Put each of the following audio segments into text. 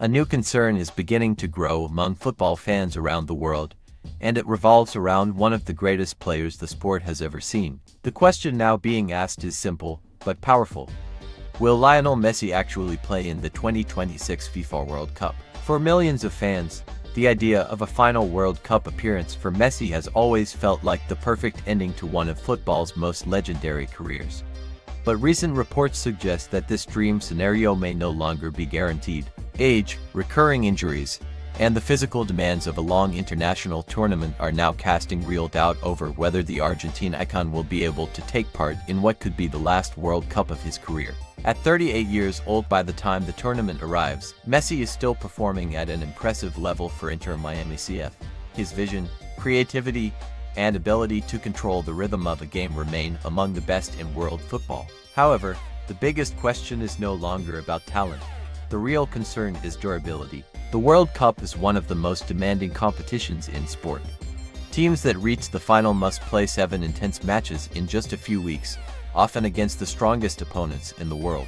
A new concern is beginning to grow among football fans around the world, and it revolves around one of the greatest players the sport has ever seen. The question now being asked is simple, but powerful. Will Lionel Messi actually play in the 2026 FIFA World Cup? For millions of fans, the idea of a final World Cup appearance for Messi has always felt like the perfect ending to one of football's most legendary careers. But recent reports suggest that this dream scenario may no longer be guaranteed. Age, recurring injuries, and the physical demands of a long international tournament are now casting real doubt over whether the Argentine icon will be able to take part in what could be the last World Cup of his career. At 38 years old by the time the tournament arrives, Messi is still performing at an impressive level for Inter Miami CF. His vision, creativity, and ability to control the rhythm of a game remain among the best in world football. However, the biggest question is no longer about talent. The real concern is durability. The World Cup is one of the most demanding competitions in sport. Teams that reach the final must play 7 intense matches in just a few weeks, often against the strongest opponents in the world.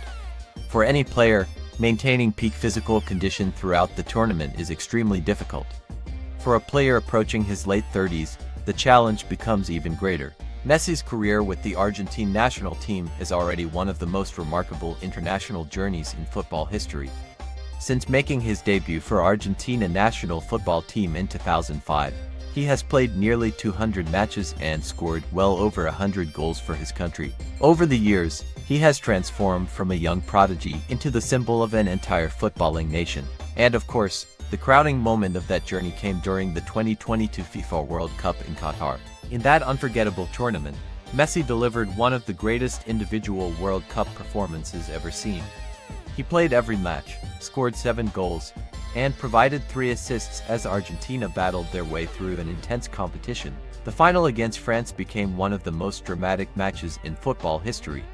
For any player, maintaining peak physical condition throughout the tournament is extremely difficult. For a player approaching his late 30s, the challenge becomes even greater. Messi's career with the Argentine national team is already one of the most remarkable international journeys in football history. Since making his debut for Argentina national football team in 2005, he has played nearly 200 matches and scored well over 100 goals for his country. Over the years, he has transformed from a young prodigy into the symbol of an entire footballing nation. And of course, the crowning moment of that journey came during the 2022 FIFA World Cup in Qatar. In that unforgettable tournament, Messi delivered one of the greatest individual World Cup performances ever seen. He played every match, scored 7 goals, and provided 3 assists as Argentina battled their way through an intense competition. The final against France became one of the most dramatic matches in football history.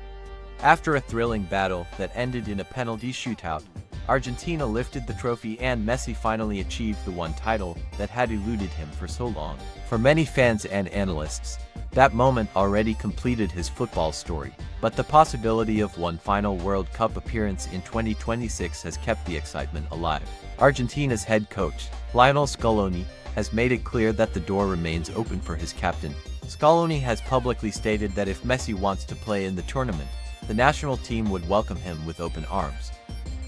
After a thrilling battle that ended in a penalty shootout, Argentina lifted the trophy and Messi finally achieved the one title that had eluded him for so long. For many fans and analysts, that moment already completed his football story. But the possibility of one final World Cup appearance in 2026 has kept the excitement alive. Argentina's head coach, Lionel Scaloni, has made it clear that the door remains open for his captain. Scaloni has publicly stated that if Messi wants to play in the tournament, the national team would welcome him with open arms.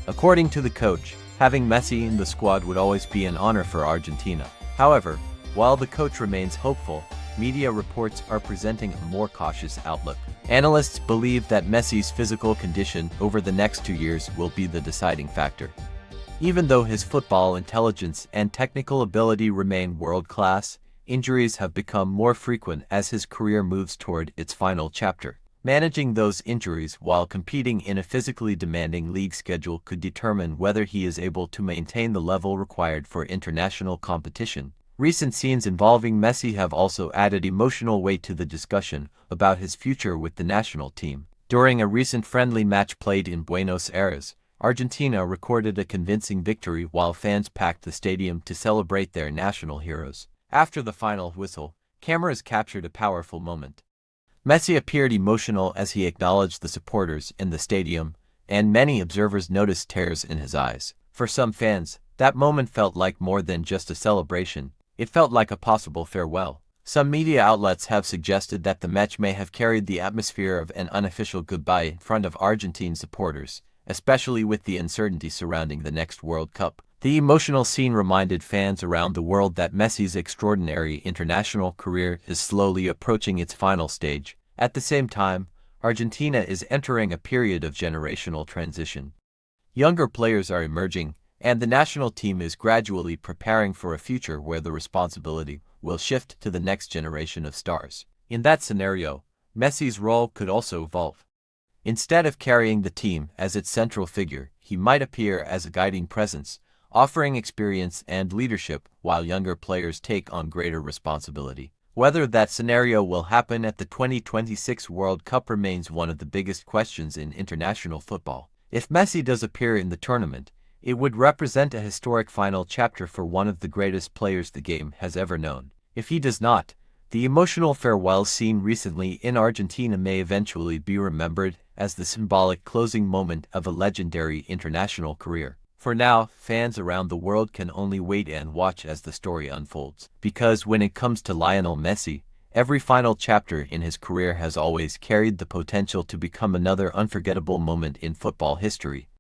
According to the coach, having Messi in the squad would always be an honor for Argentina. However, while the coach remains hopeful, media reports are presenting a more cautious outlook. Analysts believe that Messi's physical condition over the next 2 years will be the deciding factor. Even though his football intelligence and technical ability remain world-class, injuries have become more frequent as his career moves toward its final chapter. Managing those injuries while competing in a physically demanding league schedule could determine whether he is able to maintain the level required for international competition. Recent scenes involving Messi have also added emotional weight to the discussion about his future with the national team. During a recent friendly match played in Buenos Aires, Argentina recorded a convincing victory while fans packed the stadium to celebrate their national heroes. After the final whistle, cameras captured a powerful moment. Messi appeared emotional as he acknowledged the supporters in the stadium, and many observers noticed tears in his eyes. For some fans, that moment felt like more than just a celebration. It felt like a possible farewell. Some media outlets have suggested that the match may have carried the atmosphere of an unofficial goodbye in front of Argentine supporters, especially with the uncertainty surrounding the next World Cup. The emotional scene reminded fans around the world that Messi's extraordinary international career is slowly approaching its final stage. At the same time, Argentina is entering a period of generational transition. Younger players are emerging, and the national team is gradually preparing for a future where the responsibility will shift to the next generation of stars. In that scenario, Messi's role could also evolve. Instead of carrying the team as its central figure, he might appear as a guiding presence, offering experience and leadership while younger players take on greater responsibility. Whether that scenario will happen at the 2026 World Cup remains one of the biggest questions in international football. If Messi does appear in the tournament, it would represent a historic final chapter for one of the greatest players the game has ever known. If he does not, the emotional farewell seen recently in Argentina may eventually be remembered as the symbolic closing moment of a legendary international career. For now, fans around the world can only wait and watch as the story unfolds. Because when it comes to Lionel Messi, every final chapter in his career has always carried the potential to become another unforgettable moment in football history.